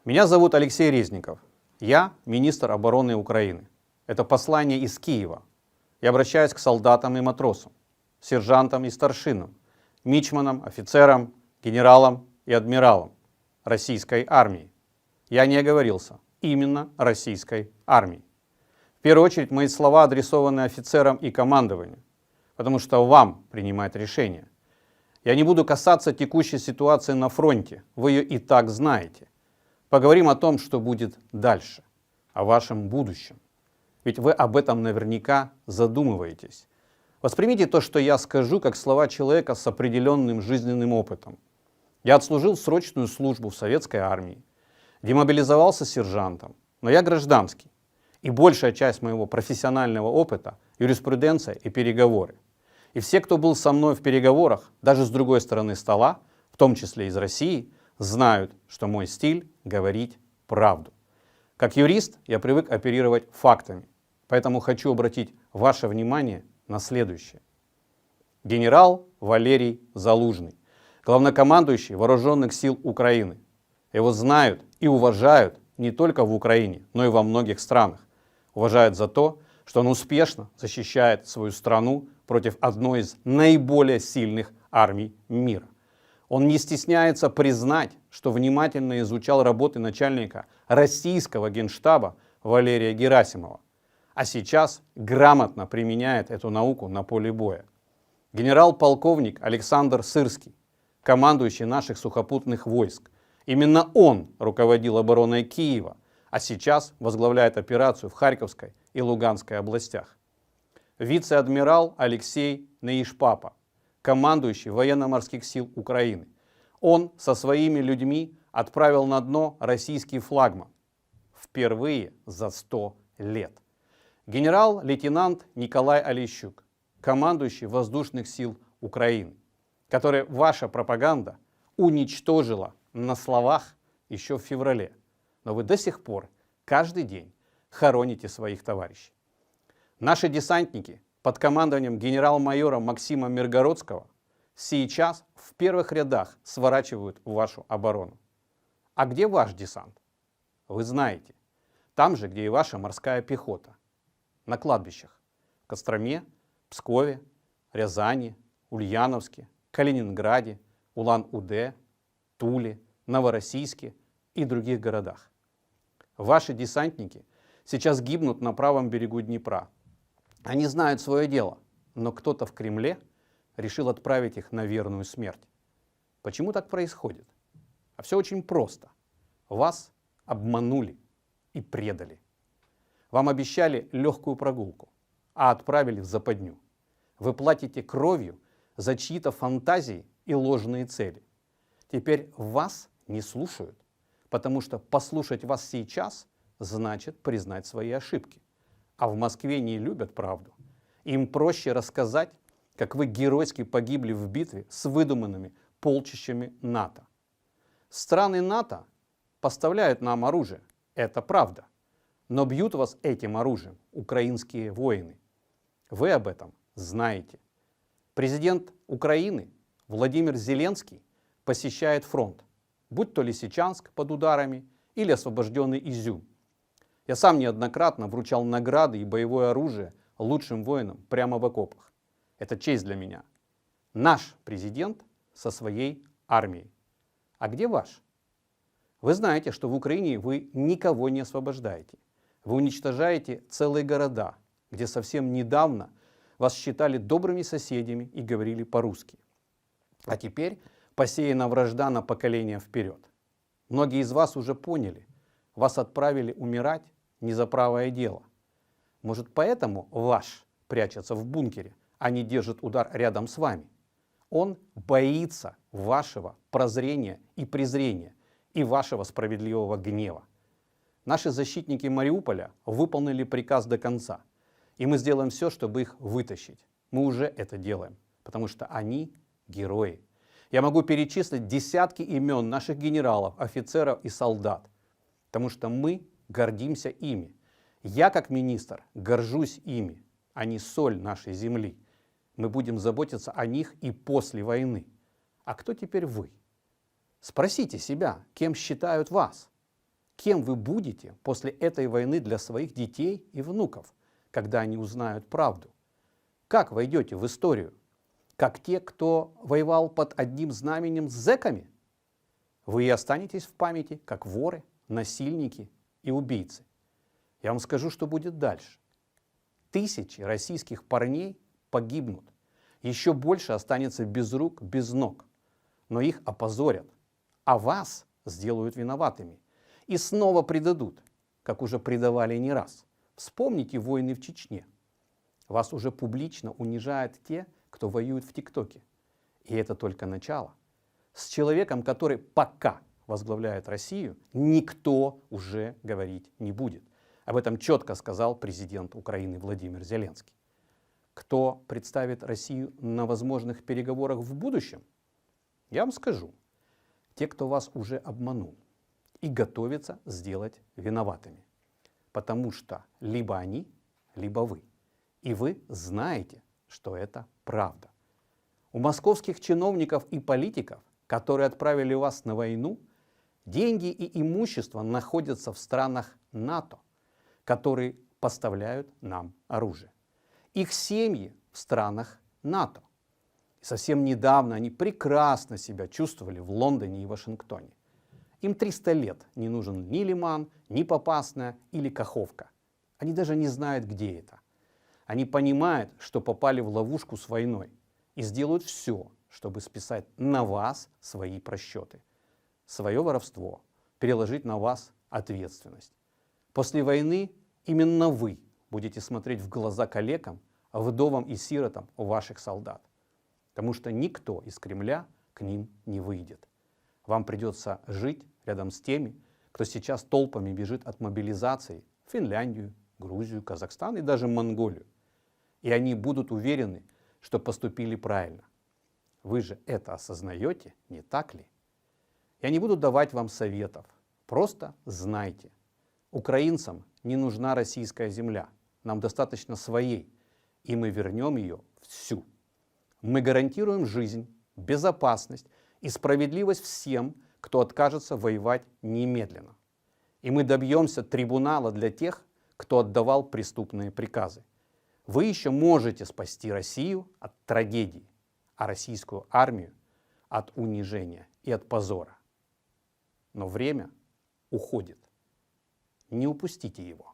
Меня зовут Алексей Резников. Я министр обороны Украины. Это послание из Киева. Я обращаюсь к солдатам и матросам, сержантам и старшинам, мичманам, офицерам, генералам и адмиралам российской армии. Я не оговорился. Именно российской армии. В первую очередь мои слова адресованы офицерам и командованию, потому что вам принимать решения. Я не буду касаться текущей ситуации на фронте, вы ее и так знаете. Поговорим о том, что будет дальше, о вашем будущем. Ведь вы об этом наверняка задумываетесь. Воспримите то, что я скажу, как слова человека с определенным жизненным опытом. Я отслужил срочную службу в советской армии, демобилизовался сержантом, но я гражданский. И большая часть моего профессионального опыта – юриспруденция и переговоры. И все, кто был со мной в переговорах, даже с другой стороны стола, в том числе из России, знают, что мой стиль – говорить правду. Как юрист я привык оперировать фактами, поэтому хочу обратить ваше внимание на следующее. Генерал Валерий Залужный, главнокомандующий Вооруженных сил Украины. Его знают и уважают не только в Украине, но и во многих странах. Уважают за то, что он успешно защищает свою страну против одной из наиболее сильных армий мира. Он не стесняется признать, что внимательно изучал работы начальника российского генштаба Валерия Герасимова, а сейчас грамотно применяет эту науку на поле боя. Генерал-полковник Александр Сырский, командующий наших сухопутных войск. Именно он руководил обороной Киева, а сейчас возглавляет операцию в Харьковской и Луганской областях. Вице-адмирал Алексей Неишпапа, командующий военно-морских сил Украины. Он со своими людьми отправил на дно российский флагман. Впервые за 100 лет. Генерал-лейтенант Николай Олещук, командующий воздушных сил Украины, который ваша пропаганда уничтожила на словах еще в феврале. Но вы до сих пор каждый день хороните своих товарищей. Наши десантники под командованием генерал-майора Максима Миргородского сейчас в первых рядах сворачивают вашу оборону. А где ваш десант? Вы знаете. Там же, где и ваша морская пехота. На кладбищах. В Костроме, Пскове, Рязани, Ульяновске, Калининграде, Улан-Удэ, Туле, Новороссийске и других городах. Ваши десантники сейчас гибнут на правом берегу Днепра. Они знают свое дело, но кто-то в Кремле решил отправить их на верную смерть. Почему так происходит? А все очень просто. Вас обманули и предали. Вам обещали легкую прогулку, а отправили в западню. Вы платите кровью за чьи-то фантазии и ложные цели. Теперь вас не слушают, потому что послушать вас сейчас значит признать свои ошибки. А в Москве не любят правду. Им проще рассказать, как вы геройски погибли в битве с выдуманными полчищами НАТО. Страны НАТО поставляют нам оружие, это правда. Но бьют вас этим оружием украинские воины. Вы об этом знаете. Президент Украины Владимир Зеленский посещает фронт, будь то Лисичанск под ударами или освобожденный Изюм. Я сам неоднократно вручал награды и боевое оружие лучшим воинам прямо в окопах. Это честь для меня. Наш президент со своей армией. А где ваш? Вы знаете, что в Украине вы никого не освобождаете. Вы уничтожаете целые города, где совсем недавно вас считали добрыми соседями и говорили по-русски. А теперь посеяна вражда на поколение вперед. Многие из вас уже поняли, вас отправили умирать не за правое дело. Может, поэтому ваш прячется в бункере, а не держит удар рядом с вами. Он боится вашего прозрения и презрения и вашего справедливого гнева. Наши защитники Мариуполя выполнили приказ до конца, и мы сделаем все, чтобы их вытащить. Мы уже это делаем, потому что они герои. Я могу перечислить десятки имен наших генералов, офицеров и солдат, потому что мы гордимся ими. Я, как министр, горжусь ими. Они соль нашей земли. Мы будем заботиться о них и после войны. А кто теперь вы? Спросите себя, кем считают вас. Кем вы будете после этой войны для своих детей и внуков, когда они узнают правду? Как войдете в историю? Как те, кто воевал под одним знаменем с зэками? Вы и останетесь в памяти, как воры, насильники и убийцы. Я вам скажу, что будет дальше. Тысячи российских парней погибнут. Еще больше останется без рук, без ног. Но их опозорят, а вас сделают виноватыми. И снова предадут, как уже предавали не раз. Вспомните войны в Чечне. Вас уже публично унижают те, кто воюет в ТикТоке. И это только начало. С человеком, который пока возглавляет Россию, никто уже говорить не будет. Об этом четко сказал президент Украины Владимир Зеленский. Кто представит Россию на возможных переговорах в будущем? Я вам скажу. Те, кто вас уже обманул и готовится сделать виноватыми. Потому что либо они, либо вы. И вы знаете, что это правда. У московских чиновников и политиков, которые отправили вас на войну, деньги и имущество находятся в странах НАТО, которые поставляют нам оружие. Их семьи в странах НАТО. И совсем недавно они прекрасно себя чувствовали в Лондоне и Вашингтоне. Им 300 лет не нужен ни Лиман, ни Попасная или Каховка. Они даже не знают, где это. Они понимают, что попали в ловушку с войной и сделают все, чтобы списать на вас свои просчеты, свое воровство, переложить на вас ответственность. После войны именно вы будете смотреть в глаза калекам, вдовам и сиротам ваших солдат, потому что никто из Кремля к ним не выйдет. Вам придется жить рядом с теми, кто сейчас толпами бежит от мобилизации в Финляндию, Грузию, Казахстан и даже Монголию. И они будут уверены, что поступили правильно. Вы же это осознаете, не так ли? Я не буду давать вам советов. Просто знайте. Украинцам не нужна российская земля. Нам достаточно своей. И мы вернем ее всю. Мы гарантируем жизнь, безопасность и справедливость всем, кто откажется воевать немедленно. И мы добьемся трибунала для тех, кто отдавал преступные приказы. Вы еще можете спасти Россию от трагедии, а российскую армию от унижения и от позора. Но время уходит. Не упустите его.